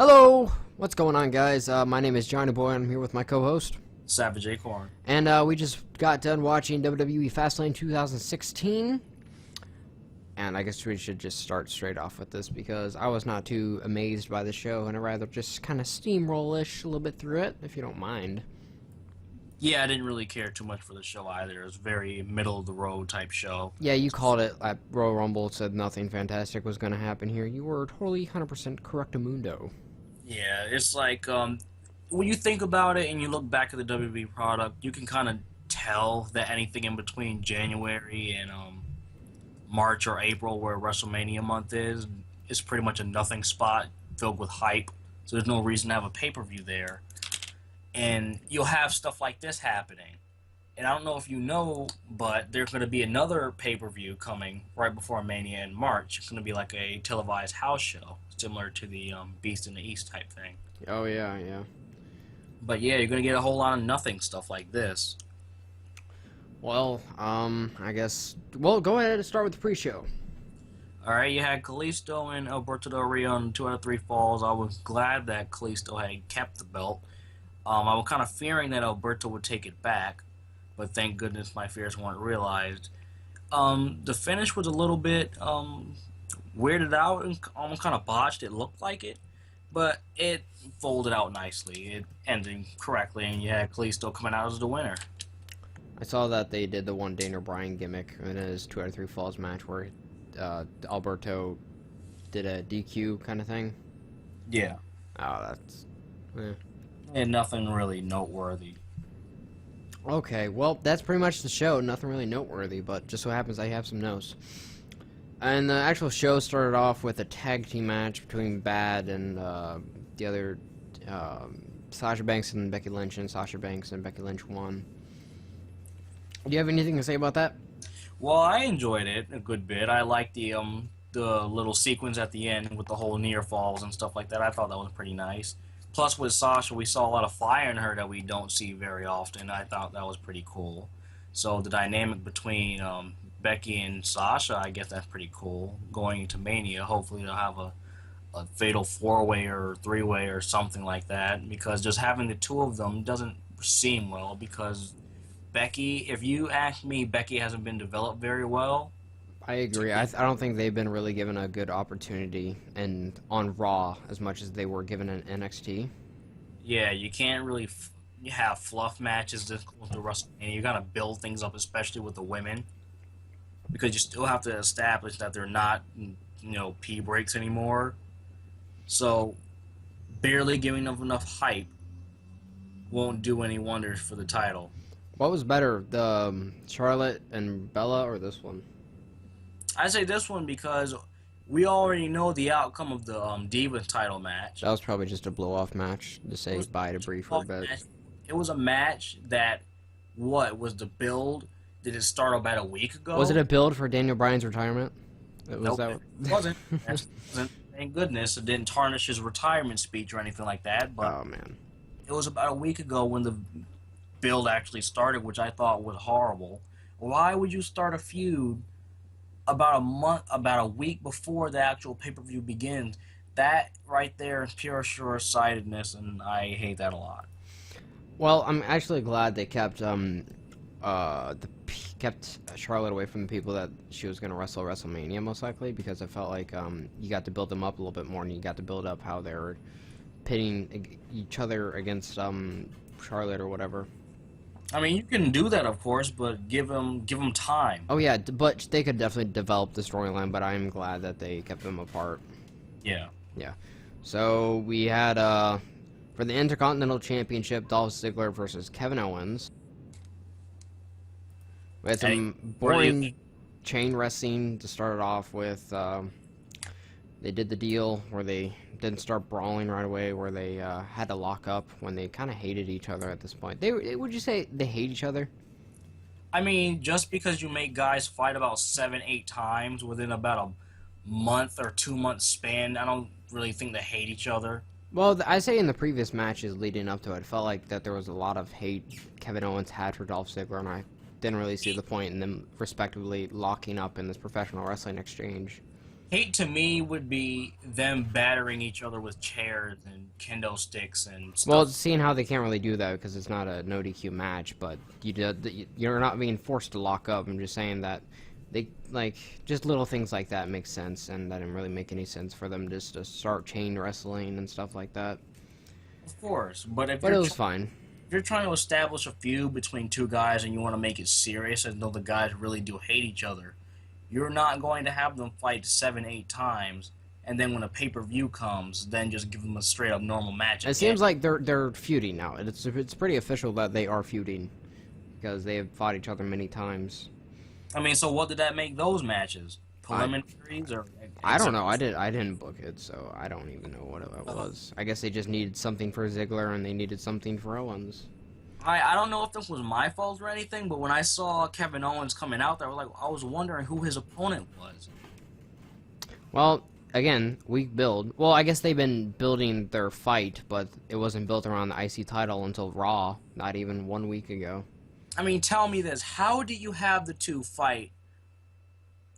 Hello! What's going on, guys? My name is Jonnyboy, and I'm here with my co-host, Savage Acorn. and we just got done watching WWE Fastlane 2016, and I guess we should just start straight off with this, because I was not too amazed by the show, and I'd rather just kind of steamroll-ish a little bit through it, if you don't mind. Yeah, I didn't really care too much for the show either. It was a very middle-of-the-road type show. Yeah, you called it at Royal Rumble, said nothing fantastic was going to happen here. You were totally 100% correctamundo. Yeah, it's like, when you think about it and you look back at the WWE product, you can kind of tell that anything in between January and March or April, where WrestleMania month is pretty much a nothing spot filled with hype. So there's no reason to have a pay-per-view there. And you'll have stuff like this happening. And I don't know if you know, but there's going to be another pay-per-view coming right before Mania in March. It's going to be like a televised house show, similar to the Beast in the East type thing. Oh, yeah, yeah. But yeah, you're going to get a whole lot of nothing stuff like this. Well, I guess... Well, go ahead and start with the pre-show. Alright, you had Kalisto and Alberto Del Rio on 2 out of 3 falls. I was glad that Kalisto had kept the belt. I was kind of fearing that Alberto would take it back, but thank goodness my fears weren't realized. The finish was a little bit weirded out and almost kind of botched. It looked like it, but it folded out nicely. It ended correctly, and you had Kalisto coming out as the winner. I saw that they did the one Daniel Bryan gimmick in his 2 out of 3 falls match where Alberto did a DQ kind of thing. Yeah. Oh, that's... And nothing really noteworthy. Okay, well, that's pretty much the show. Nothing really noteworthy, but just so happens I have some notes. And the actual show started off with a tag team match between Bad and the other Sasha Banks and Becky Lynch, and Sasha Banks and Becky Lynch won. Do you have anything to say about that? Well, I enjoyed it a good bit. I liked the little sequence at the end with the whole near falls and stuff like that. I thought that was pretty nice. Plus, with Sasha, we saw a lot of fire in her that we don't see very often. I thought that was pretty cool. So the dynamic between Becky and Sasha, I guess that's pretty cool. Going into Mania, hopefully they'll have a fatal 4-way or 3-way or something like that. Because just having the two of them doesn't seem well. Because Becky, if you ask me, Becky hasn't been developed very well. I agree. I don't think they've been really given a good opportunity and on Raw as much as they were given in NXT. Yeah, you can't really have fluff matches with the WrestleMania. You gotta build things up, especially with the women, because you still have to establish that they're not, pee breaks anymore. So, barely giving them enough hype won't do any wonders for the title. What was better, the Charlotte and Bella, or this one? I say this one because we already know the outcome of the Divas title match. That was probably just a blow-off match to say bye to Brie for a bit. It was a match that, was the build? Did it start about a week ago? Was it a build for Daniel Bryan's retirement? Nope, it wasn't. Thank goodness it didn't tarnish his retirement speech or anything like that. But oh, man. It was about a week ago when the build actually started, which I thought was horrible. Why would you start a feud about a week before the actual pay-per-view begins? That right there is pure short-sightedness, and I hate that a lot. Well, I'm actually glad they kept Charlotte away from the people that she was going to wrestle WrestleMania, most likely, because I felt like you got to build them up a little bit more, and you got to build up how they're pitting each other against Charlotte or whatever. I mean, you can do that, of course, but give them time. Oh, yeah, but they could definitely develop the storyline, but I'm glad that they kept them apart. Yeah. Yeah. So, we had, for the Intercontinental Championship, Dolph Ziggler versus Kevin Owens. We had some boring chain wrestling to start it off with. They did the deal where they didn't start brawling right away, where they had to lock up when they kind of hated each other at this point. Would you say they hate each other? I mean, just because you make guys fight about 7-8 times within about a month or 2 month span, I don't really think they hate each other. Well, I say in the previous matches leading up to it, it felt like that there was a lot of hate Kevin Owens had for Dolph Ziggler, and I didn't really see the point in them respectively locking up in this professional wrestling exchange. Hate to me would be them battering each other with chairs and kendo sticks and Well, stuff. seeing how they can't really do that because it's not a no DQ match, but you're not being forced to lock up. I'm just saying that they like just little things like that make sense, and that didn't really make any sense for them just to start chain wrestling and stuff like that. Of course, but if But it was fine. if you're trying to establish a feud between two guys and you want to make it serious and though the guys really do hate each other, you're not going to have them fight 7, 8 times, and then when a pay-per-view comes, then just give them a straight-up normal match It again. seems like they're feuding now. It's pretty official that they are feuding because they have fought each other many times. I mean, so what did that make those matches? I Preliminaries or? I don't know. I didn't book it, so I don't even know what it was. I guess they just needed something for Ziggler and they needed something for Owens. I don't know if this was my fault or anything, but when I saw Kevin Owens coming out there, I was wondering who his opponent was. Well, again, weak build. Well, I guess they've been building their fight, but it wasn't built around the IC title until Raw, not even 1 week ago. I mean, tell me this: how do you have the two fight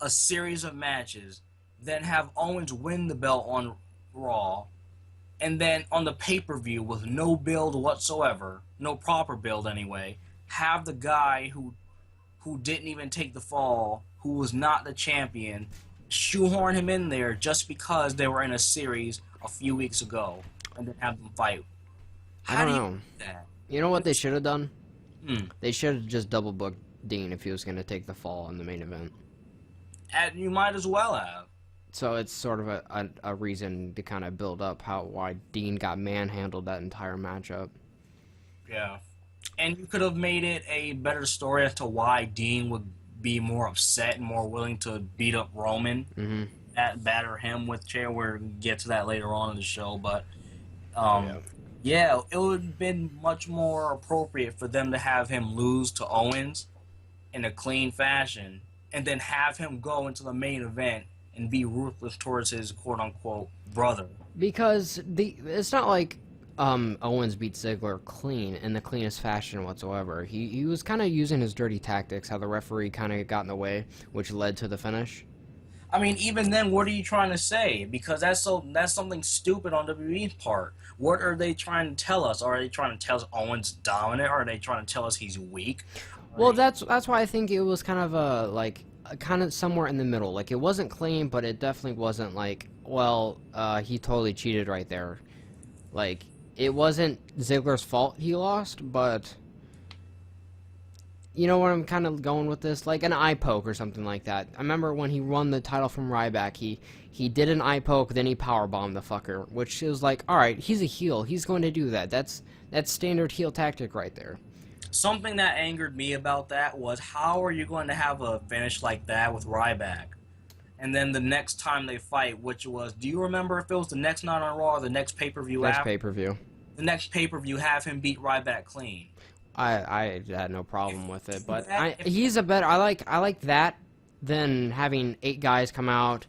a series of matches, then have Owens win the belt on Raw, and then on the pay-per-view with no build whatsoever, no proper build anyway, have the guy who didn't even take the fall, who was not the champion, shoehorn him in there just because they were in a series a few weeks ago, and then have them fight? I don't know. Do that? You know what they should have done? Hmm. They should have just double booked Dean if he was going to take the fall in the main event. And you might as well have. So it's sort of a reason to kind of build up why Dean got manhandled that entire matchup. Yeah. And you could have made it a better story as to why Dean would be more upset and more willing to beat up Roman, Mm-hmm. batter him with chair. We'll get to that later on in the show, but Yeah. yeah, it would have been much more appropriate for them to have him lose to Owens in a clean fashion, and then have him go into the main event and be ruthless towards his quote-unquote brother. Because it's not like Owens beat Ziggler clean in the cleanest fashion whatsoever. He was kind of using his dirty tactics, how the referee kind of got in the way, which led to the finish. I mean, even then, what are you trying to say? Because that's something stupid on WWE's part. What are they trying to tell us? Are they trying to tell us Owens dominant? Or are they trying to tell us he's weak? Well, that's why I think it was kind of kind of somewhere in the middle. Like, it wasn't clean, but it definitely wasn't like, well, he totally cheated right there. Like, it wasn't Ziggler's fault he lost, but you know where I'm kind of going with this? Like an eye poke or something like that. I remember when he won the title from Ryback, he did an eye poke, then he powerbombed the fucker, which is like, alright, he's a heel. He's going to do that. That's standard heel tactic right there. Something that angered me about that was, how are you going to have a finish like that with Ryback? And then the next time they fight, which was, do you remember if it was the next night on Raw or the next pay-per-view Next after? pay-per-view. The next pay-per-view, have him beat Ryback clean. I had no problem with it, but That- he's a better. I like that than having 8 guys come out,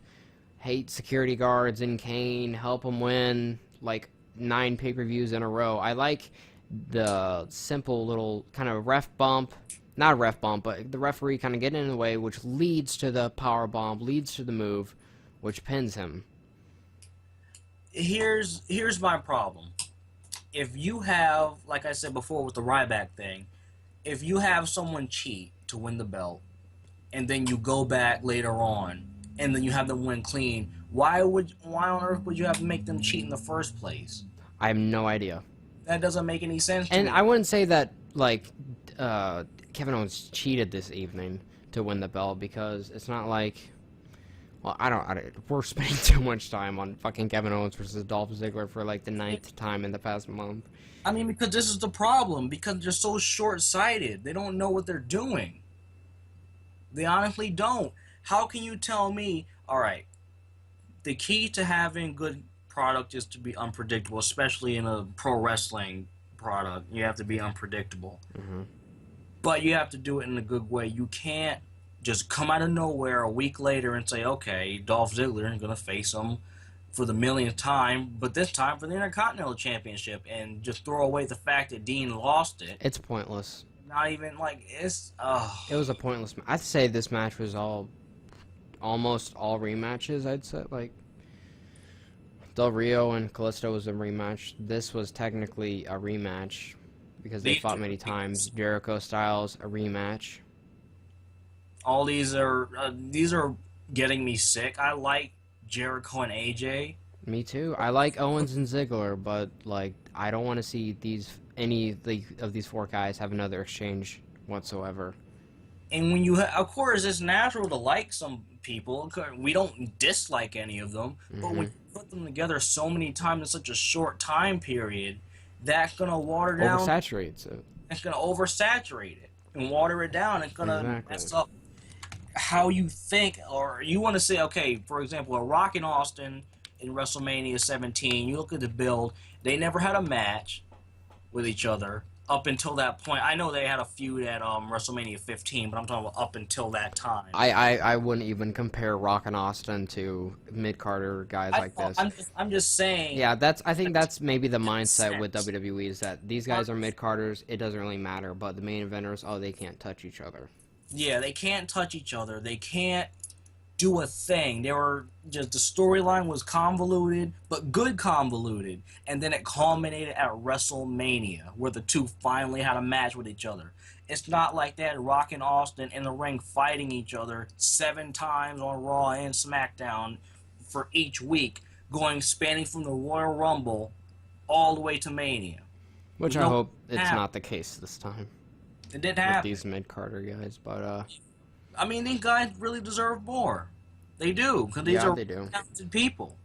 hate security guards and Kane, help him win like 9 pay-per-views in a row. I like the simple little kind of ref bump, not a ref bump, but the referee kind of getting in the way, which leads to the power bomb, leads to the move, which pins him. Here's my problem. If you have, like I said before with the Ryback thing, if you have someone cheat to win the belt, and then you go back later on, and then you have them win clean, why on earth would you have to make them cheat in the first place? I have no idea. That doesn't make any sense to And me. I wouldn't say that, like, Kevin Owens cheated this evening to win the belt, because it's not like, well, I don't we're spending too much time on fucking Kevin Owens versus Dolph Ziggler for, like, the 9th time in the past month. I mean, because this is the problem, because they're so short-sighted. They don't know what they're doing. They honestly don't. How can you tell me, all right, the key to having good product is to be unpredictable, especially in a pro wrestling product. You have to be unpredictable. Mm-hmm. But you have to do it in a good way. You can't just come out of nowhere a week later and say, okay, Dolph Ziggler is going to face him for the millionth time, but this time for the Intercontinental Championship, and just throw away the fact that Dean lost it. It's pointless. Not even, like, it's... It was a pointless I'd say this match was all almost all rematches, I'd say. Like, Del Rio and Kalisto was a rematch. This was technically a rematch because they fought many times. Jericho Styles, a rematch. All these are getting me sick. I like Jericho and AJ. Me too. I like Owens and Ziggler, but like I don't want to see any of these four guys have another exchange whatsoever. And when you, of course, it's natural to like some people. We don't dislike any of them, but when you put them together so many times in such a short time period, that's gonna water down. Oversaturates it. It's gonna oversaturate it and water it down. It's gonna mess up how you think, or you want to say, okay, for example, a Rock and Austin in WrestleMania 17. You look at the build; they never had a match with each other up until that point. I know they had a feud at WrestleMania 15, but I'm talking about up until that time. I wouldn't even compare Rock and Austin to mid-Carter guys like this. I'm just saying. Yeah, I think that's maybe the mindset with WWE is that these guys are mid-Carters. It doesn't really matter, but the main eventers, oh, they can't touch each other. Yeah, they can't touch each other. They can't do a thing. They were just, the storyline was convoluted, but good convoluted, and then it culminated at WrestleMania, where the two finally had a match with each other. It's not like that. Rock and Austin in the ring fighting each other 7 times on Raw and SmackDown for each week, spanning from the Royal Rumble all the way to Mania. Which I hope it's not the case this time. It didn't happen. With these mid-Carter guys, but I mean, these guys really deserve more. They do, because these are talented people.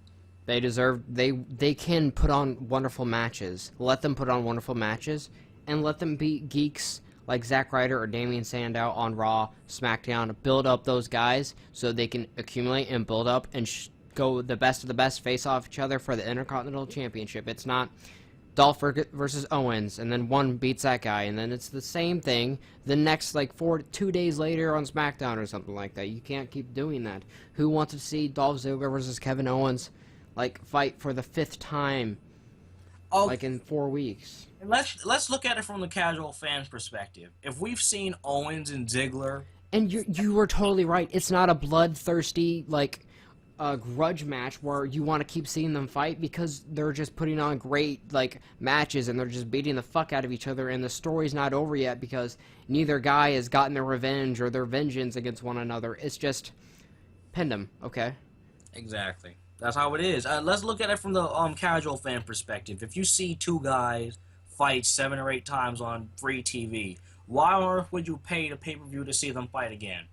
They deserve. They can put on wonderful matches. Let them put on wonderful matches, and let them beat geeks like Zack Ryder or Damian Sandow on Raw, SmackDown. Build up those guys so they can accumulate and build up and go the best of the best face off each other for the Intercontinental Championship. It's not Dolph versus Owens, and then one beats that guy, and then it's the same thing the next, like, 2 days later on SmackDown or something like that. You can't keep doing that. Who wants to see Dolph Ziggler versus Kevin Owens, like, fight for the 5th time, like, in 4 weeks? Let's look at it from the casual fan's perspective. If we've seen Owens and Ziggler... And you were totally right. It's not a bloodthirsty, like, a grudge match where you want to keep seeing them fight because they're just putting on great, like, matches and they're just beating the fuck out of each other, and the story's not over yet because neither guy has gotten their revenge or their vengeance against one another. It's just pinned them, okay? Exactly. That's how it is. Let's look at it from the casual fan perspective. If you see 2 guys fight 7 or 8 times on free TV, why on earth would you pay the pay-per-view to see them fight again?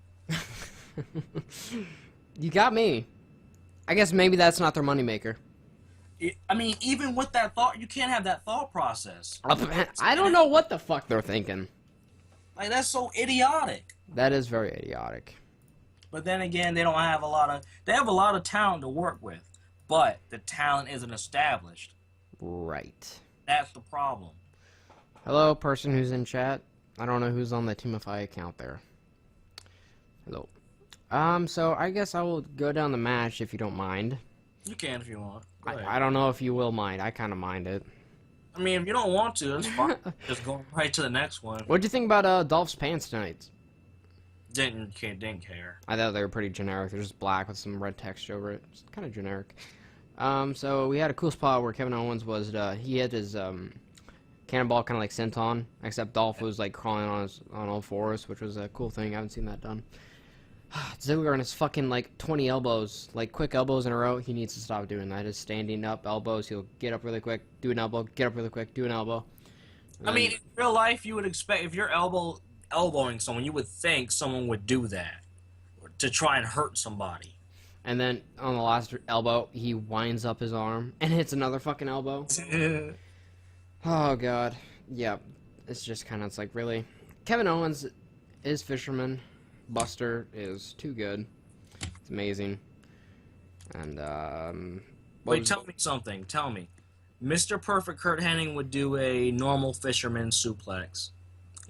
You got me. I guess maybe that's not their moneymaker. I mean, even with that thought, you can't have that thought process. I don't know what the fuck they're thinking. Like, that's so idiotic. That is very idiotic. But then again, they have a lot of talent to work with, but the talent isn't established. Right. That's the problem. Hello, person who's in chat. I don't know who's on the TMFIA account there. Hello. So I guess I will go down the match if you don't mind. You can if you want. I don't know if you will mind. I kind of mind it. I mean, if you don't want to, that's fine. Just go right to the next one. What'd you think about Dolph's pants tonight? Didn't care. I thought they were pretty generic. They're just black with some red text over it. It's kind of generic. So we had a cool spot where Kevin Owens was, he had his, cannonball kind of like senton, except Dolph was like crawling on all fours, which was a cool thing. I haven't seen that done. Ziggler and his fucking, like, 20 elbows, like, quick elbows in a row. He needs to stop doing that. His standing up elbows, he'll get up really quick, do an elbow, get up really quick, do an elbow. I mean, in real life, you would expect, if you're elbowing someone, you would think someone would do that to try and hurt somebody. And then, on the last elbow, he winds up his arm and hits another fucking elbow. Oh, God. Yeah, it's just kind of, it's like, really? Kevin Owens is Fisherman. Buster is too good. It's amazing. And, wait, tell me something. Tell me. Mr. Perfect Kurt Hennig would do a normal fisherman suplex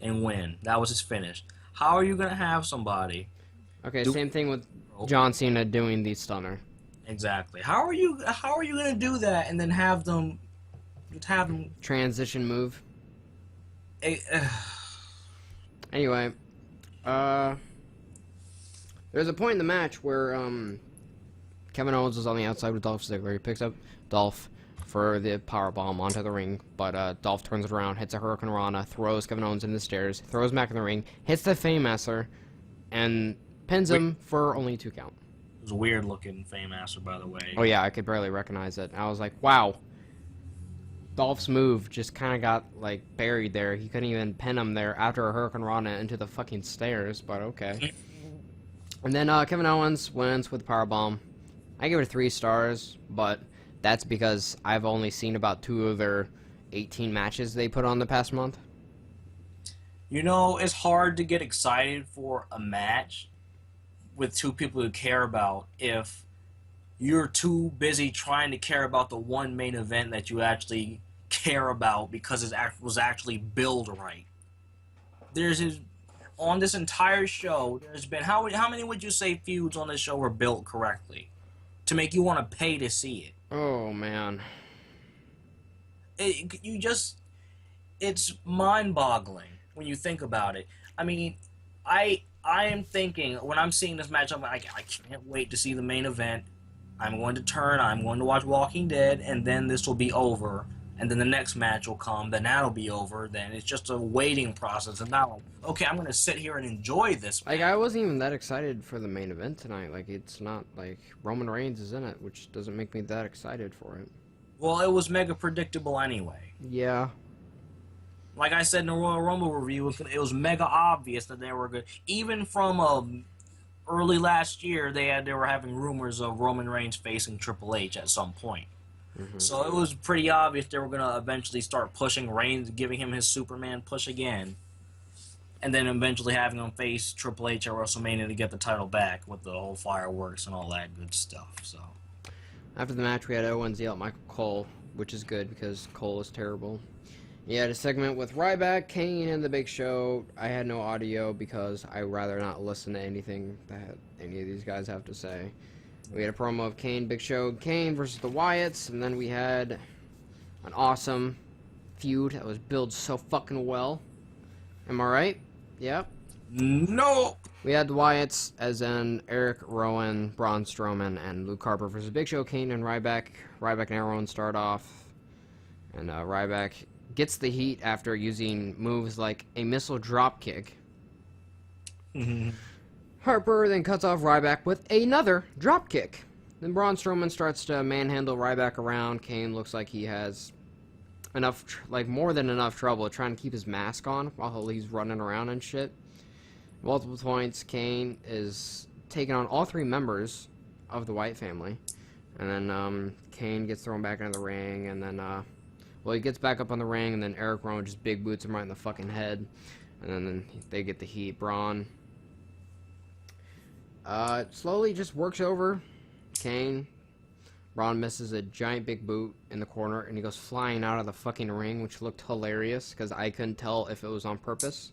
and win. That was his finish. How are you going to have somebody... Okay, same thing with John Cena doing the stunner. Exactly. How are you going to do that and then have them... Transition move. Anyway, There's a point in the match where Kevin Owens is on the outside with Dolph Ziggler. He picks up Dolph for the powerbomb onto the ring, but Dolph turns it around, hits a Hurricane Rana, throws Kevin Owens into the stairs, throws him back in the ring, hits the Fameasser, and pins him for only 2 count. It was a weird looking Fameasser, by the way. Oh yeah, I could barely recognize it. I was like, wow. Dolph's move just kind of got, like, buried there. He couldn't even pin him there after a Hurricane Rana into the fucking stairs, but okay. And then Kevin Owens wins with powerbomb. I give it 3 stars, but that's because I've only seen about 2 of their 18 matches they put on the past month. You know, it's hard to get excited for a match with 2 people you care about if you're too busy trying to care about the one main event that you actually care about because it was actually billed right. On this entire show, there's been how many would you say feuds on this show were built correctly to make you want to pay to see it? Oh man, it's mind-boggling when you think about it. I mean, I am thinking when I'm seeing this match, I'm like, I can't wait to see the main event. I'm going to watch Walking Dead, and then this will be over. And then the next match will come, then that'll be over. Then it's just a waiting process. And now, okay, I'm going to sit here and enjoy this match. Like, I wasn't even that excited for the main event tonight. Like, it's not, like, Roman Reigns is in it, which doesn't make me that excited for it. Well, it was mega predictable anyway. Yeah. Like I said in the Royal Rumble review, it was mega obvious that they were good. Even from early last year, they were having rumors of Roman Reigns facing Triple H at some point. Mm-hmm. So it was pretty obvious they were going to eventually start pushing Reigns, giving him his Superman push again, and then eventually having him face Triple H at WrestleMania to get the title back with the whole fireworks and all that good stuff. So after the match, we had Owens yell at Michael Cole, which is good because Cole is terrible. He had a segment with Ryback, Kane, and The Big Show. I had no audio because I'd rather not listen to anything that any of these guys have to say. We had a promo of Kane, Big Show, Kane versus the Wyatts, and then we had an awesome feud that was built so fucking well. Am I right? Yep. No! We had the Wyatts, as in Eric Rowan, Braun Strowman, and Luke Harper versus Big Show, Kane, and Ryback. Ryback and Rowan start off, and Ryback gets the heat after using moves like a missile drop kick. Mm-hmm. Harper then cuts off Ryback with another drop kick. Then Braun Strowman starts to manhandle Ryback around. Kane looks like he has enough, more than enough trouble trying to keep his mask on while he's running around and shit. Multiple points, Kane is taking on all 3 members of the Wyatt family. And then Kane gets thrown back into the ring, and then, he gets back up on the ring, and then Eric Rowan just big boots him right in the fucking head. And then they get the heat. Braun slowly just works over Kane. Braun misses a giant big boot in the corner, and he goes flying out of the fucking ring, which looked hilarious, because I couldn't tell if it was on purpose,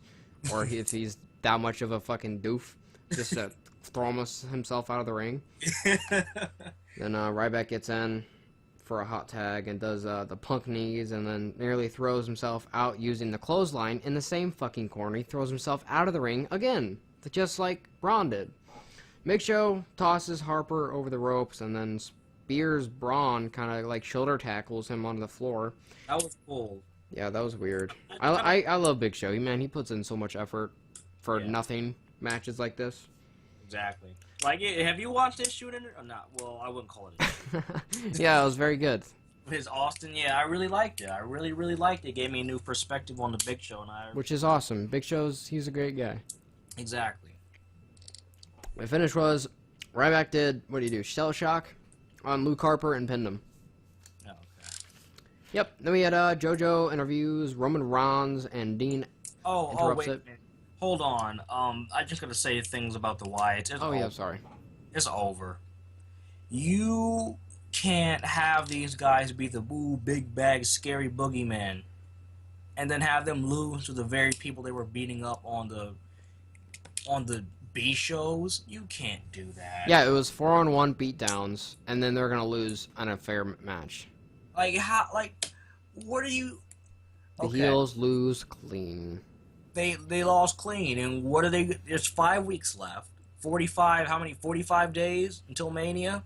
or if he's that much of a fucking doof, just to throw himself out of the ring. Then Ryback gets in for a hot tag and does the punk knees, and then nearly throws himself out using the clothesline in the same fucking corner. He throws himself out of the ring again, just like Braun did. Big Show tosses Harper over the ropes and then spears Braun, kind of like shoulder tackles him onto the floor. That was cool. Yeah, that was weird. I love Big Show. He puts in so much effort for nothing matches like this. Exactly. Like, have you watched this shoot or not? Well, I wouldn't call it a shoot. Yeah, it was very good. His Austin, I really liked it. I really, really liked it. It gave me a new perspective on the Big Show. Which is awesome. Big Show's, he's a great guy. Exactly. The finish was, Ryback did, what do you do, Shell Shock on Luke Harper and pinned him. Oh, okay. Yep, then we had JoJo interviews, Roman Reigns, and Dean wait a minute. Hold on. I just gotta say things about the Wyatts. Yeah, sorry. It's over. You can't have these guys be the big bag, scary boogeyman, and then have them lose to the very people they were beating up on the B shows. You can't do that. Yeah, it was 4-on-1 beatdowns, and then they're gonna lose on a fair match. Like how? Like, what are you? The heels lose clean. They lost clean, and what are they? There's 5 weeks left. 45, how many? 45 days until Mania?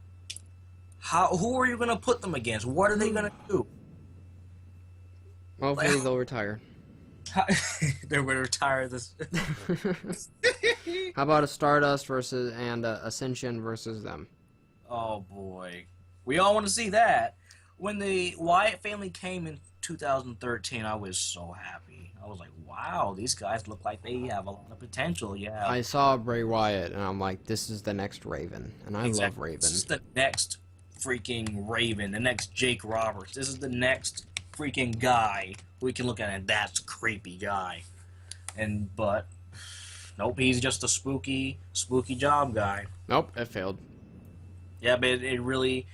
Who are you going to put them against? What are they going to do? Hopefully they'll retire. They're going to retire this. How about a Stardust versus and Ascension versus them? Oh boy, we all want to see that. When the Wyatt family came in 2013, I was so happy. I was like, wow, these guys look like they have a lot of potential. Yeah, I saw Bray Wyatt, and I'm like, this is the next Raven, and I love Raven. This is the next freaking Raven, the next Jake Roberts. This is the next freaking guy we can look at, and that's a creepy guy. But nope, he's just a spooky job guy. Nope, it failed. Yeah, but it really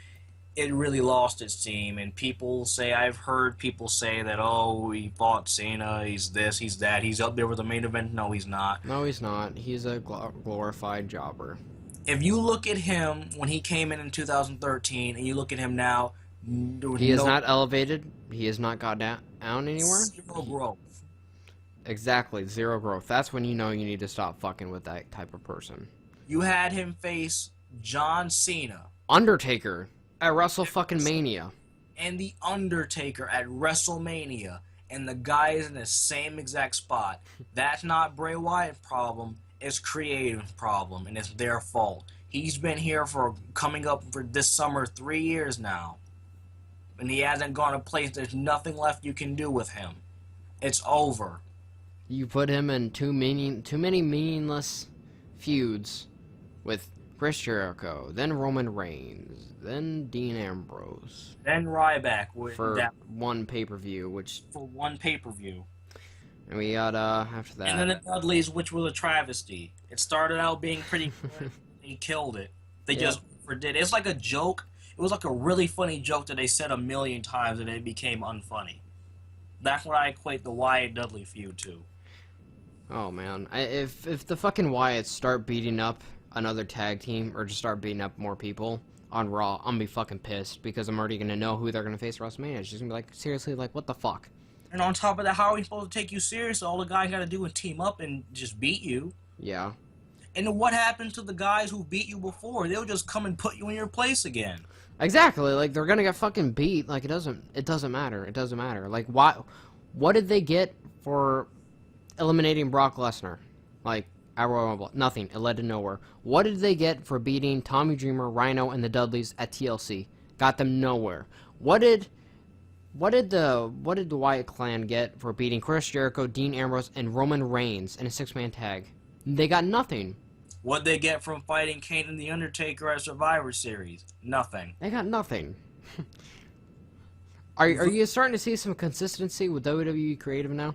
lost its steam, and I've heard people say that, oh, he fought Cena, he's this, he's that, he's up there with the main event. No, he's not. No, he's not. He's a glorified jobber. If you look at him when he came in 2013, and you look at him now, he is not elevated. He has not got down anywhere. Zero growth. Exactly, zero growth. That's when you know you need to stop fucking with that type of person. You had him face John Cena, Undertaker at WrestleMania, and the Undertaker at WrestleMania, and the guy is in the same exact spot. That's not Bray Wyatt's problem. It's creative problem, and it's their fault. He's been here coming up for this summer 3 years now, and he hasn't gone a place. There's nothing left you can do with him. It's over. You put him in too many meaningless feuds with Chris Jericho, then Roman Reigns, then Dean Ambrose, then Ryback for one pay-per-view, and we got after that, and then the Dudleys, which was a travesty. It started out being pretty good. He killed it. They just overdid it. It's like a joke. It was like a really funny joke that they said a million times, and it became unfunny. That's what I equate the Wyatt Dudley feud to. Oh man, if the fucking Wyatts start beating up another tag team or just start beating up more people on Raw, I'm gonna be fucking pissed because I'm already gonna know who they're gonna face at WrestleMania. It's just gonna be like, seriously, like, what the fuck? And on top of that, how are we supposed to take you serious? All the guys gotta do is team up and just beat you. Yeah. And then what happens to the guys who beat you before? They'll just come and put you in your place again. Exactly. Like, they're gonna get fucking beat. Like, it doesn't matter. It doesn't matter. Like, what did they get for eliminating Brock Lesnar? Like, at Royal Rumble? Nothing. It led to nowhere. What did they get for beating Tommy Dreamer, Rhino, and the Dudleys at TLC? Got them nowhere. What did the Wyatt clan get for beating Chris Jericho, Dean Ambrose, and Roman Reigns in a 6-man tag? They got nothing. What'd they get from fighting Kane and The Undertaker at Survivor Series? Nothing. They got nothing. Are you starting to see some consistency with WWE creative now?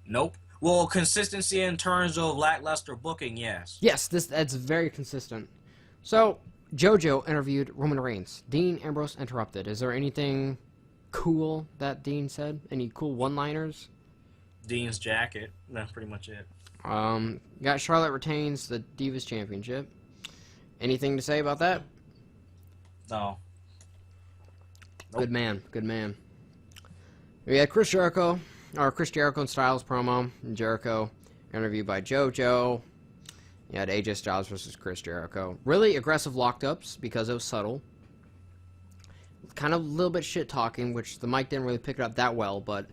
Nope. Well, consistency in terms of lackluster booking, yes. Yes, that's very consistent. So, JoJo interviewed Roman Reigns. Dean Ambrose interrupted. Is there anything cool that Dean said? Any cool one-liners? Dean's jacket. That's pretty much it. Got Charlotte retains the Divas Championship. Anything to say about that? No. Nope. Good man. Good man. We had Chris Jericho and Styles promo. And Jericho interviewed by JoJo. You had AJ Styles versus Chris Jericho. Really aggressive locked-ups because it was subtle. Kind of a little bit shit-talking, which the mic didn't really pick it up that well, but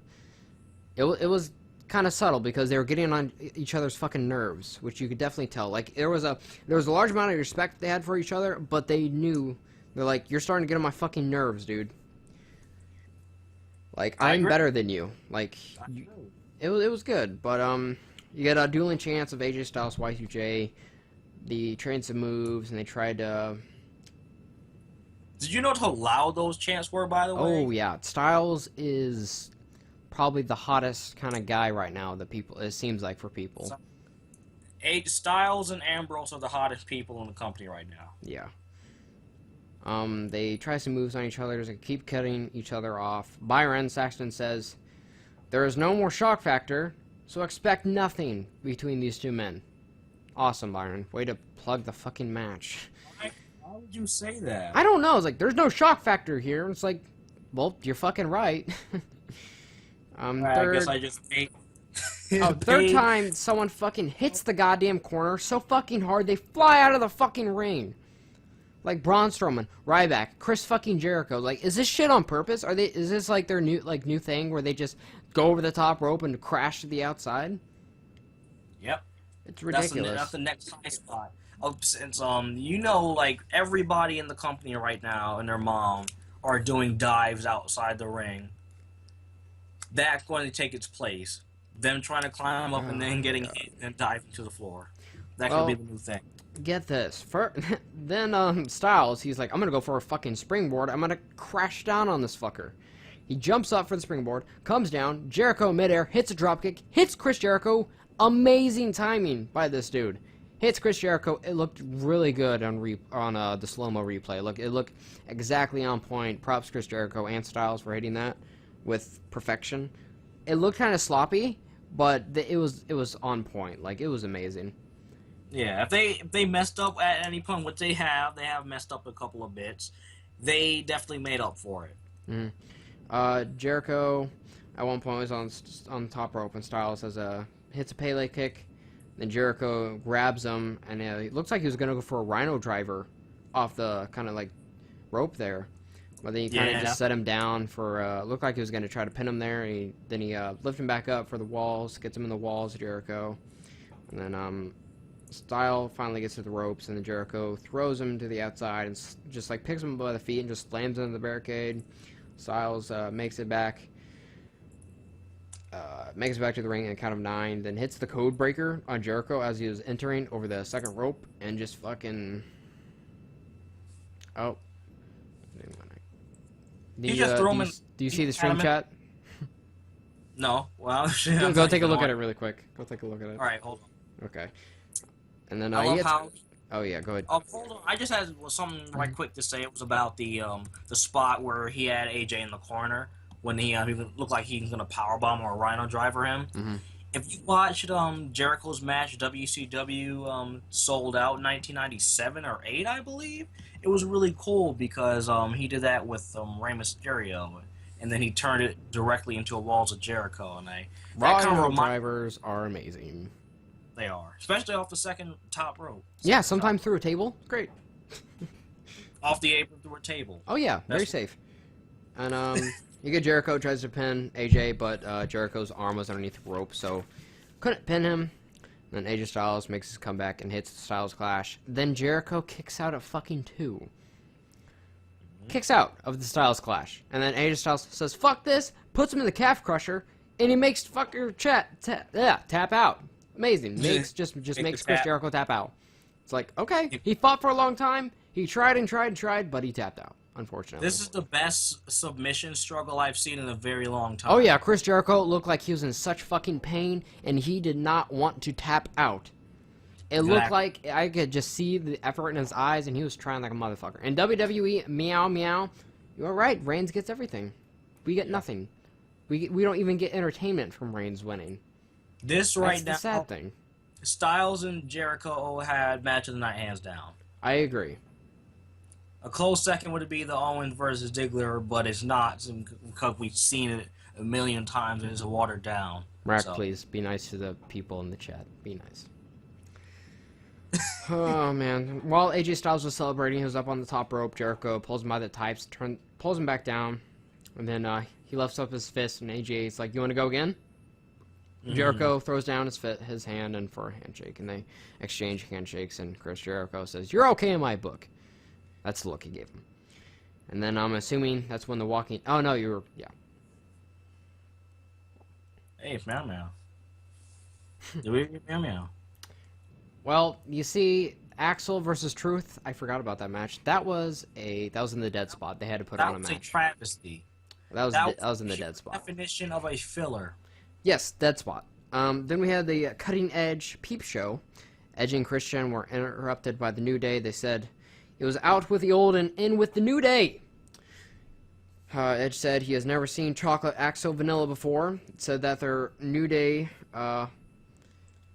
it was kind of subtle because they were getting on each other's fucking nerves, which you could definitely tell. Like, there was a large amount of respect they had for each other, but they're like, you're starting to get on my fucking nerves, dude. Like, I'm better than you. Like, it was good, but you get a dueling chance of AJ Styles, Y2J. They trained some moves, and they tried to... Did you know how loud those chants were, by the way? Oh, yeah. Styles is probably the hottest kind of guy right now that it seems like, for people. Styles and Ambrose are the hottest people in the company right now. Yeah. They try some moves on each other. They keep cutting each other off. Byron Saxton says, "There is no more shock factor, so expect nothing between these two men." Awesome, Byron. Way to plug the fucking match. Why would you say that? I don't know. It's like, there's no shock factor here. It's like, well, you're fucking right. I guess I just hate... Oh, third time someone fucking hits the goddamn corner so fucking hard they fly out of the fucking ring. Like Braun Strowman, Ryback, Chris fucking Jericho. Like, is this shit on purpose? Is this like their new thing where they just go over the top rope and crash to the outside? Yep. It's ridiculous. That's the next high spot. Oh, since like everybody in the company right now and their mom are doing dives outside the ring. That's going to take its place. Them trying to climb up and then getting hit and diving to the floor. That could be the new thing. Get this. Then Styles, he's like, I'm gonna go for a fucking springboard. I'm gonna crash down on this fucker. He jumps up for the springboard, comes down. Jericho midair hits a dropkick, hits Chris Jericho. Amazing timing by this dude. Hits Chris Jericho. It looked really good on the slow-mo replay. It looked exactly on point. Props Chris Jericho and Styles for hitting that with perfection. It looked kind of sloppy, but it was on point. Like, it was amazing. Yeah, if they messed up at any point, which they have messed up a couple of bits. They definitely made up for it. Mm-hmm. Jericho at one point was on the top rope, and Styles hits a Pele kick. Then Jericho grabs him, and it looks like he was gonna go for a Rhino driver off the kind of like rope there, but then he kind of just set him down for. Looked like he was gonna try to pin him there. Then he lifted him back up for the walls, gets him in the walls, Jericho, and then Style finally gets to the ropes, and then Jericho throws him to the outside and just like picks him by the feet and just slams him into the barricade. Styles makes it back to the ring in a count of 9, then hits the code breaker on Jericho as he was entering over the second rope, and just fucking do you see the stream chat? No. Well, go take a look at it really quick. Go take a look at it. All right, hold on. Okay. And then I love how. Oh yeah, go ahead. Hold on. I just had something right quick to say. It was about the spot where he had AJ in the corner when he looked like he was gonna powerbomb or Rhino driver him. Mm-hmm. If you watched Jericho's match WCW sold out in 1997 or 8, I believe, it was really cool because he did that with Rey Mysterio, and then he turned it directly into a Walls of Jericho, and Rhino drivers are amazing. They are, especially off the second top rope. Yeah, sometimes through a table. Great. Off the apron through a table. Oh yeah, very safe. And you get Jericho tries to pin AJ, but Jericho's arm was underneath the rope, so couldn't pin him. And then AJ Styles makes his comeback and hits the Styles Clash. Then Jericho kicks out at fucking 2. Kicks out of the Styles Clash. And then AJ Styles says, fuck this, puts him in the calf crusher, and he makes fucker tap out. Amazing. Just makes Chris Jericho tap out. It's like, okay, he fought for a long time, he tried and tried and tried, but he tapped out. Unfortunately. This is the best submission struggle I've seen in a very long time. Oh yeah, Chris Jericho looked like he was in such fucking pain, and he did not want to tap out. It looked like I could just see the effort in his eyes, and he was trying like a motherfucker. And WWE, meow meow, you're right, Reigns gets everything. We get nothing. We don't even get entertainment from Reigns winning. This right now, that's the sad thing. Styles and Jericho had match of the night, hands down. I agree. A close second would be the Owens versus Ziggler, but it's not because we've seen it a million times and it's watered down. Mark, please be nice to the people in the chat. Be nice. Oh man! While AJ Styles was celebrating, he was up on the top rope. Jericho pulls him by the tights, pulls him back down, and then he lifts up his fist, and AJ's like, "You want to go again?" Mm-hmm. Jericho throws down his hand and for a handshake, and they exchange handshakes. And Chris Jericho says, "You're okay in my book." That's the look he gave him. And then I'm assuming that's when the walking... Oh, no, you were... Yeah. Hey, it's Meow Meow. Do we get Meow Meow? Well, you see, Axel versus Truth, I forgot about that match. That was in the dead spot. They had to put on a match. That was a travesty. That was in the dead spot. Definition of a filler. Yes, dead spot. Then we had the Cutting Edge Peep Show. Edge and Christian were interrupted by the New Day. They said... It was out with the old and in with the New Day. Edge said he has never seen chocolate Axo Vanilla before. It said that their New Day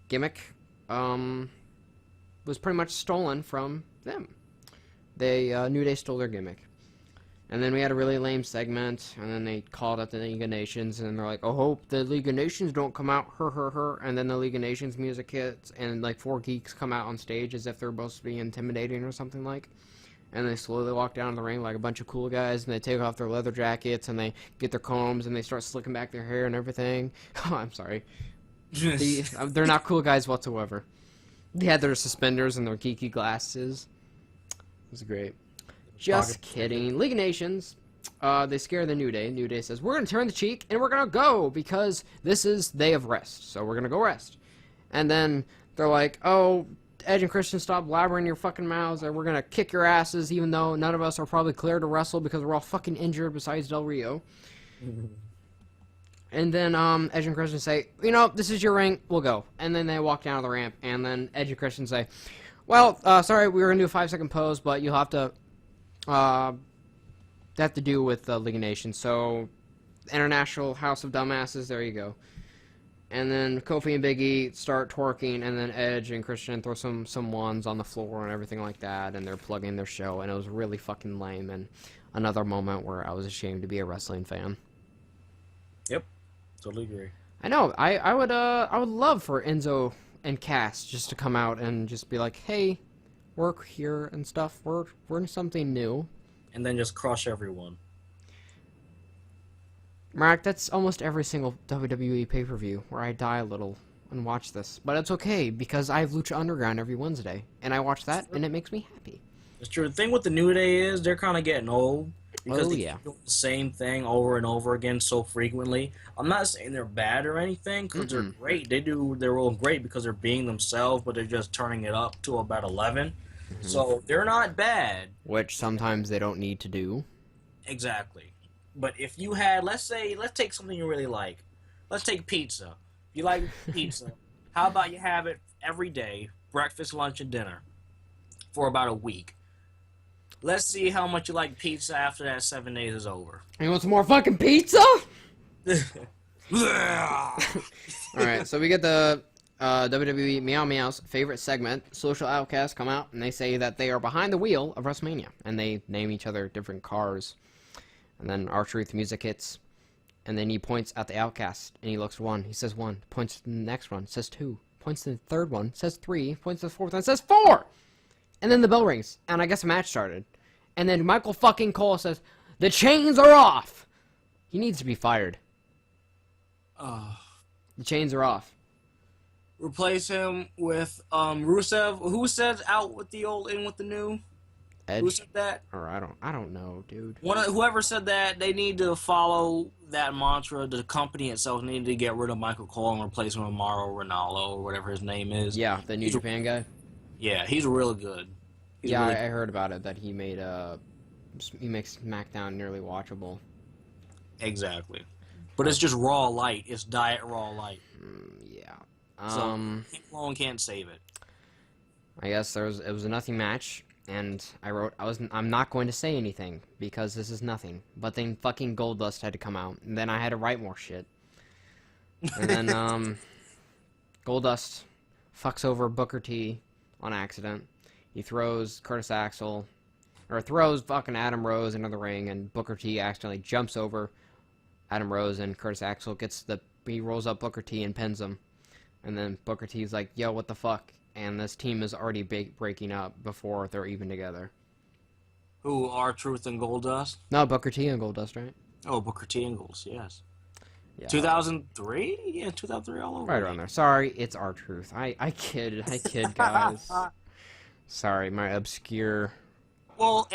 gimmick was pretty much stolen from them. New Day stole their gimmick. And then we had a really lame segment, and then they called up the League of Nations, and they're like, "Oh, hope the League of Nations don't come out, her." And then the League of Nations music hits, and like 4 geeks come out on stage as if they're supposed to be intimidating or something like. And they slowly walk down the ring like a bunch of cool guys, and they take off their leather jackets, and they get their combs, and they start slicking back their hair and everything. Oh, I'm sorry. They're not cool guys whatsoever. They had their suspenders and their geeky glasses. It was great. Just kidding. League of Nations, they scare the New Day. New Day says, we're going to turn the cheek, and we're going to go, because this is day of rest, so we're going to go rest. And then they're like, oh, Edge and Christian, stop blabbering your fucking mouths, and we're going to kick your asses, even though none of us are probably clear to wrestle, because we're all fucking injured besides Del Rio. And then Edge and Christian say, you know, this is your ring, we'll go. And then they walk down the ramp, and then Edge and Christian say, well, sorry, we were going to do a 5-second pose, but you'll have to... that to do with the League of Nations. So, International House of Dumbasses, there you go. And then Kofi and Big E start twerking, and then Edge and Christian throw some wands on the floor and everything like that, and they're plugging their show, and it was really fucking lame, and another moment where I was ashamed to be a wrestling fan. Yep, totally agree. I know, I would love for Enzo and Cass just to come out and just be like, hey, we're here and stuff, we're in something new. And then just crush everyone. Mark, that's almost every single WWE pay-per-view where I die a little and watch this. But it's okay, because I have Lucha Underground every Wednesday, and I watch that, and it makes me happy. It's true. The thing with the New Day is they're kind of getting old. Because they keep doing the same thing over and over again so frequently. I'm not saying they're bad or anything, because they're great. They do their role great because they're being themselves, but they're just turning it up to about 11. So they're not bad. Which sometimes they don't need to do. Exactly. But if you had, let's take something you really like. Let's take pizza. If you like pizza, how about you have it every day, breakfast, lunch, and dinner, for about a week. Let's see how much you like pizza after that 7 days is over. You want some more fucking pizza? Alright, so we get the WWE Meow Meow's favorite segment. Social Outcasts come out, and they say that they are behind the wheel of WrestleMania. And they name each other different cars. And then R-Truth music hits. And then he points at the Outcast, and he looks at one. He says 1. Points to the next one. Says 2. Points to the third one. Says 3. Points to the fourth one. Says 4! And then the bell rings, and I guess a match started. And then Michael fucking Cole says, the chains are off! He needs to be fired. The chains are off. Replace him with Rusev. Who says out with the old, in with the new? Edge? Who said that? Or I don't know, dude. Whoever said that, they need to follow that mantra. The company itself needed to get rid of Michael Cole and replace him with Mauro Ranallo, or whatever his name is. Yeah, the New Japan guy. Yeah, he's really good. I heard about it, that he makes SmackDown nearly watchable. Exactly. But it's just Raw Light. It's Diet Raw Light. Yeah. So, alone can't save it. I guess it was a nothing match, and I'm not going to say anything, because this is nothing. But then fucking Goldust had to come out, and then I had to write more shit. And then, Goldust fucks over Booker T on accident. He throws Curtis Axel, or throws fucking Adam Rose into the ring, and Booker T accidentally jumps over Adam Rose, and Curtis Axel he rolls up Booker T and pins him. And then Booker T's like, yo, what the fuck? And this team is already breaking up before they're even together. Who, R-Truth and Goldust? No, Booker T and Goldust, right? Oh, Booker T and Goldust, yes. Yeah. 2003? Yeah, 2003 all over. Right around there. Sorry, it's R-Truth. I kid, guys. Sorry, my obscure... Well,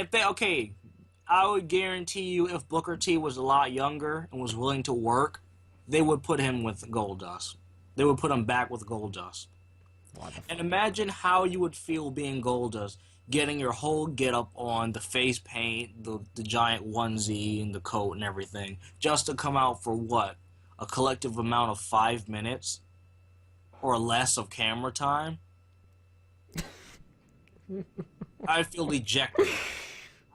I would guarantee you if Booker T was a lot younger and was willing to work, they would put him with Goldust. They would put him back with Goldust. And imagine how you would feel being Goldust, getting your whole get-up on, the face paint, the giant onesie and the coat and everything, just to come out for what? A collective amount of 5 minutes? Or less of camera time? I feel dejected.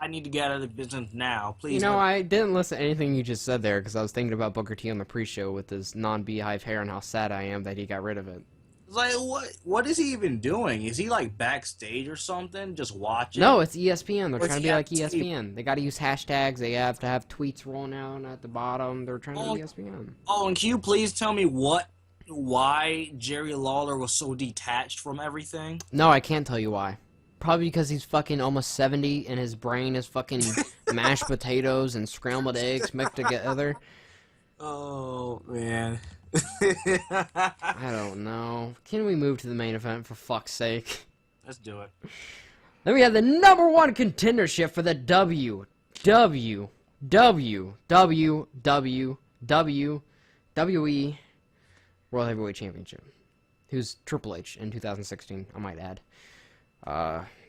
I need to get out of the business now, please. You know, I didn't listen to anything you just said there, because I was thinking about Booker T on the pre-show with his non-beehive hair and how sad I am that he got rid of it. It's like, what is he even doing? Is he like backstage or something, just watching? No, it's ESPN. They're Or is trying to he be at like the table? ESPN. They got to use hashtags. They have to have tweets rolling out at the bottom. They're trying to be Oh, ESPN. oh, and can you please tell me why Jerry Lawler was so detached from everything? No, I can't tell you why. Probably because he's fucking almost 70 and his brain is fucking mashed potatoes and scrambled eggs mixed together. Oh man. I don't know. Can we move to the main event for fuck's sake? Let's do it. Then we have the #1 contendership for the WWE World Heavyweight Championship. Who's Triple H in 2016, I might add.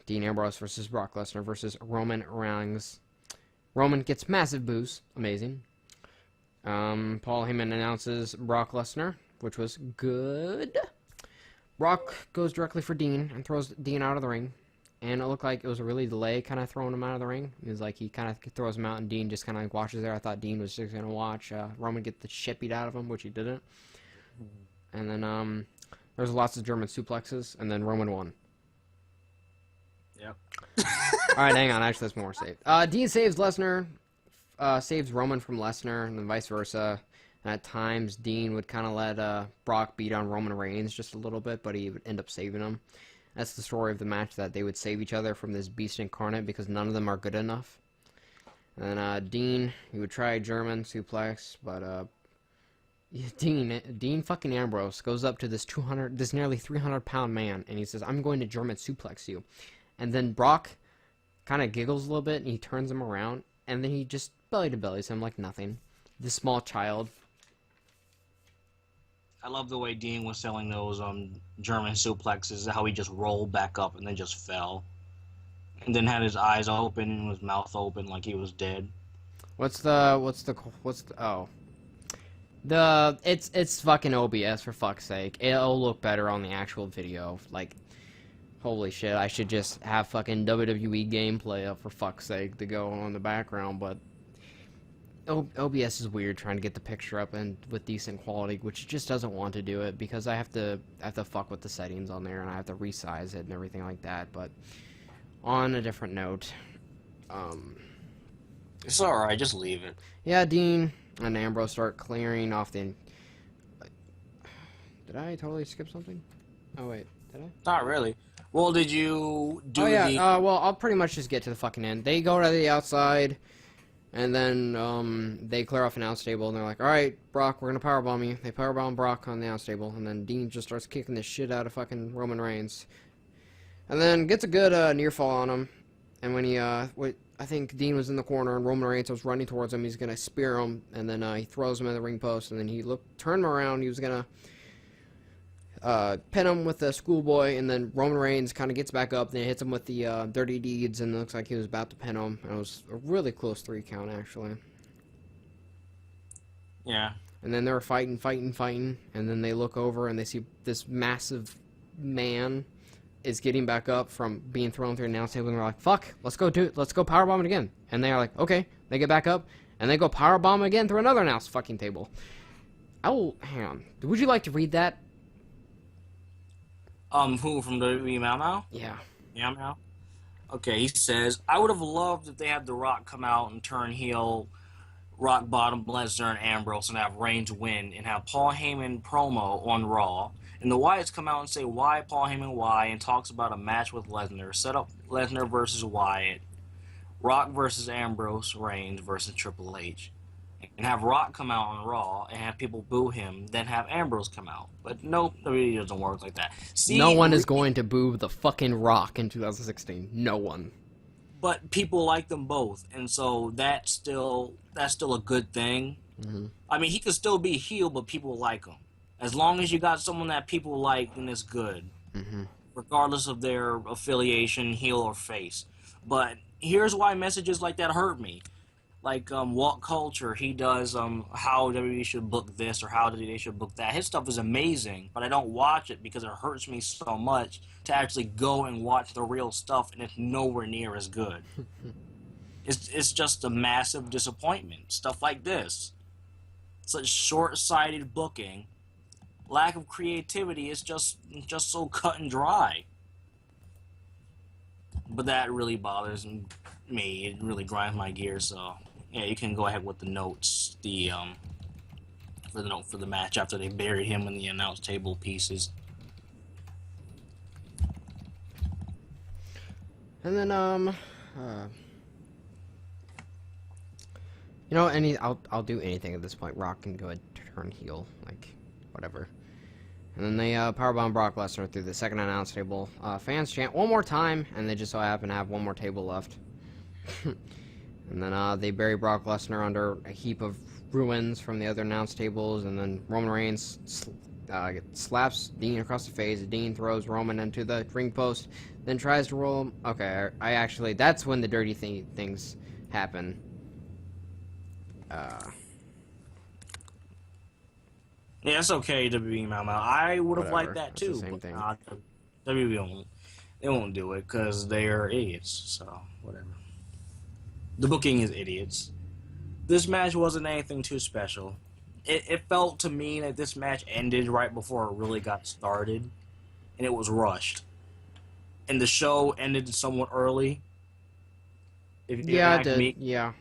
Dean Ambrose versus Brock Lesnar versus Roman Reigns. Roman gets massive boos. Amazing. Paul Heyman announces Brock Lesnar, which was good. Brock goes directly for Dean and throws Dean out of the ring. And it looked like it was a really delay kind of throwing him out of the ring. It was like he kind of throws him out and Dean just kind of like watches there. I thought Dean was just going to watch Roman get the shit beat out of him, which he didn't. And then there was lots of German suplexes, and then Roman won. Yep. Alright, hang on. Actually, there's more saved. Dean saves Lesnar, saves Roman from Lesnar, and then vice versa. And at times, Dean would kind of let Brock beat on Roman Reigns just a little bit, but he would end up saving him. That's the story of the match, that they would save each other from this beast incarnate because none of them are good enough. And then Dean, he would try a German suplex, but Dean fucking Ambrose goes up to this nearly 300-pound man, and he says, "I'm going to German suplex you." And then Brock kind of giggles a little bit, and he turns him around, and then he just belly to bellies him like nothing. This small child. I love the way Dean was selling those German suplexes, how he just rolled back up and then just fell. And then had his eyes open and his mouth open like he was dead. It's fucking OBS, for fuck's sake. It'll look better on the actual video. Like, holy shit, I should just have fucking WWE gameplay up, for fuck's sake, to go on the background, but OBS is weird trying to get the picture up and with decent quality, which just doesn't want to do it because I have to fuck with the settings on there and I have to resize it and everything like that. But on a different note, It's alright, just leave it. yeah, Dean and Ambrose start clearing off the. Did I totally skip something? Oh wait, did I? Not really. Well, did you do well, I'll pretty much just get to the fucking end. They go to the outside. And then, they clear off an announce table, and they're like, "Alright, Brock, we're gonna powerbomb you." They powerbomb Brock on the announce table, and then Dean just starts kicking the shit out of fucking Roman Reigns. And then gets a good, near fall on him. And when he, I think Dean was in the corner, and Roman Reigns was running towards him, he's gonna spear him, and then, he throws him in the ring post, and then he turned him around, he was gonna, pin him with the schoolboy, and then Roman Reigns kind of gets back up, then hits him with the dirty deeds, and it looks like he was about to pin him. And it was a really close 3 count, actually. Yeah. And then they were fighting, and then they look over and they see this massive man is getting back up from being thrown through an announce table, and they're like, "Fuck, let's go powerbomb it again." And they're like, "Okay." They get back up, and they go powerbomb again through another announce fucking table. Hang on. Would you like to read that? Who from WWE now? Yeah. Yeah, now? Okay, he says, "I would have loved if they had The Rock come out and turn heel Rock Bottom Lesnar and Ambrose and have Reigns win and have Paul Heyman promo on Raw. And the Wyatts come out and say why Paul Heyman why and talks about a match with Lesnar. Set up Lesnar versus Wyatt. Rock versus Ambrose, Reigns versus Triple H. And have Rock come out on Raw and have people boo him, then have Ambrose come out. But nope, it really doesn't work like that. See, no one is going to boo the fucking Rock in 2016. No one. But people like them both, and so that's still a good thing. Mm-hmm. I mean, he could still be heel, but people like him. As long as you got someone that people like, then it's good. Mm-hmm. Regardless of their affiliation, heel or face. But here's why messages like that hurt me. Like Walt Culture, he does how WWE should book this or how they should book that. His stuff is amazing, but I don't watch it because it hurts me so much to actually go and watch the real stuff, and it's nowhere near as good. It's just a massive disappointment. Stuff like this, such short-sighted booking, lack of creativity is just so cut and dry. But that really bothers me. It really grinds my gears. So yeah, you can go ahead with the notes. For the note for the match after they buried him in the announce table pieces. And then you know, I'll do anything at this point. Rock can go ahead and turn heel, like whatever. And then they powerbomb Brock Lesnar through the second announce table. Fans chant one more time, and they just so happen to have one more table left. And then they bury Brock Lesnar under a heap of ruins from the other announce tables, and then Roman Reigns slaps Dean across the face. Dean throws Roman into the ring post, then tries to roll him. Okay, I actually, that's when the dirty things happen. Yeah, it's okay, WWE Mal. I would have liked that That's too. the same But thing. WWE won't do it because they're idiots. So whatever. The booking is idiots. This match wasn't anything too special. It felt to me that this match ended right before it really got started, and it was rushed. And the show ended somewhat early. Yeah, it did. Yeah.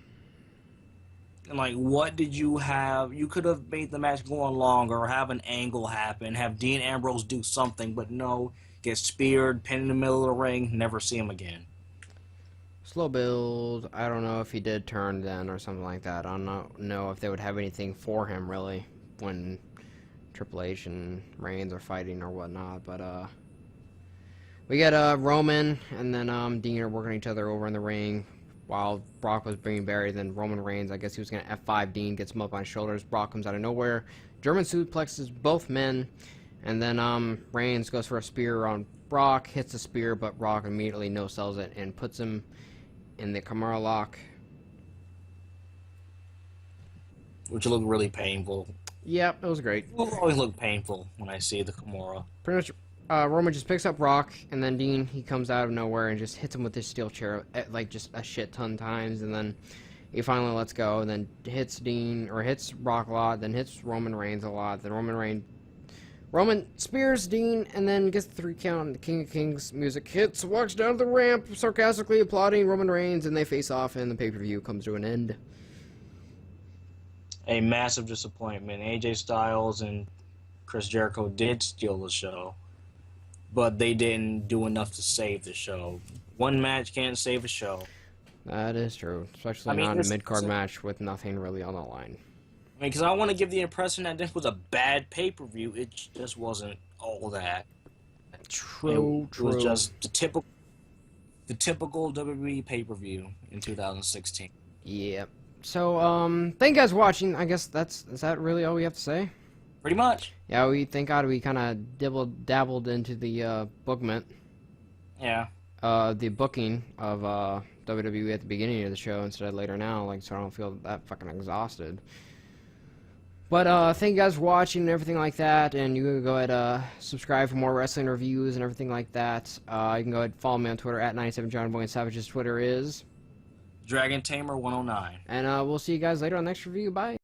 And like, what did you have? You could have made the match go on longer, or have an angle happen, have Dean Ambrose do something, but no, get speared, pinned in the middle of the ring, never see him again. Slow build. I don't know if he did turn then or something like that. I don't know if they would have anything for him really when Triple H and Reigns are fighting or whatnot. But we get Roman and then Dean are working each other over in the ring while Brock was being buried. Then Roman Reigns, I guess he was gonna F5 Dean, gets him up on his shoulders. Brock comes out of nowhere, German suplexes both men, and then Reigns goes for a spear on Brock, hits the spear, but Brock immediately no-sells it and puts him in the Kimura lock, which looked really painful. Yep, it was great. It will always look painful when I see the Kimura. Pretty much, Roman just picks up Brock, and then Dean, he comes out of nowhere and just hits him with his steel chair, like, just a shit ton times, and then he finally lets go, and then hits Dean, or hits Brock a lot, then hits Roman Reigns a lot, then Roman spears Dean, and then gets the 3 count, and the King of Kings music hits, walks down the ramp, sarcastically applauding Roman Reigns, and they face off, and the pay-per-view comes to an end. A massive disappointment. AJ Styles and Chris Jericho did steal the show, but they didn't do enough to save the show. One match can't save a show. That is true, especially not in a mid-card match with nothing really on the line. I mean, because I want to give the impression that this was a bad pay-per-view. It just wasn't all that. True. It was just the typical WWE pay-per-view in 2016. Yep. So, thank you guys for watching. I guess is that really all we have to say? Pretty much. Yeah, thank God we kind of dabbled into the bookment. Yeah. The booking of WWE at the beginning of the show instead of later now, like, so I don't feel that fucking exhausted. But thank you guys for watching and everything like that, and you can go ahead subscribe for more wrestling reviews and everything like that. You can go ahead and follow me on Twitter at 97JohnnyBoy, and Savage's Twitter is Dragon Tamer 109. And we'll see you guys later on the next review. Bye.